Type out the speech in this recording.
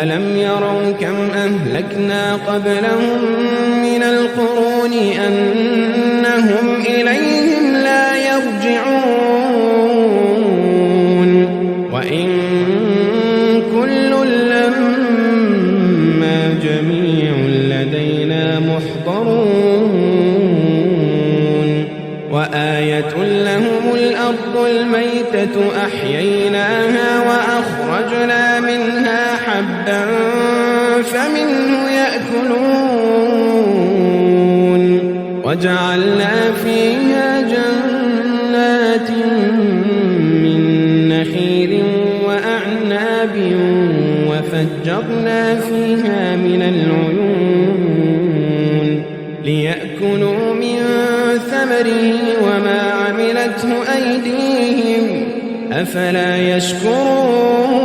ألم يروا كم أهلكنا قبلهم من القرون أنهم إليهم لا يرجعون وإن كل لما جميع لدينا محضرون وآية لهم الأرض الميتة أحييناها وأخرجنا منها حبا فمنه يأكلون وجعلنا فيها جنات من نخيل وأعناب وفجرنا فيها من العيون ليأكلوا من ثمره وما عملته أيديهم أفلا يشكرون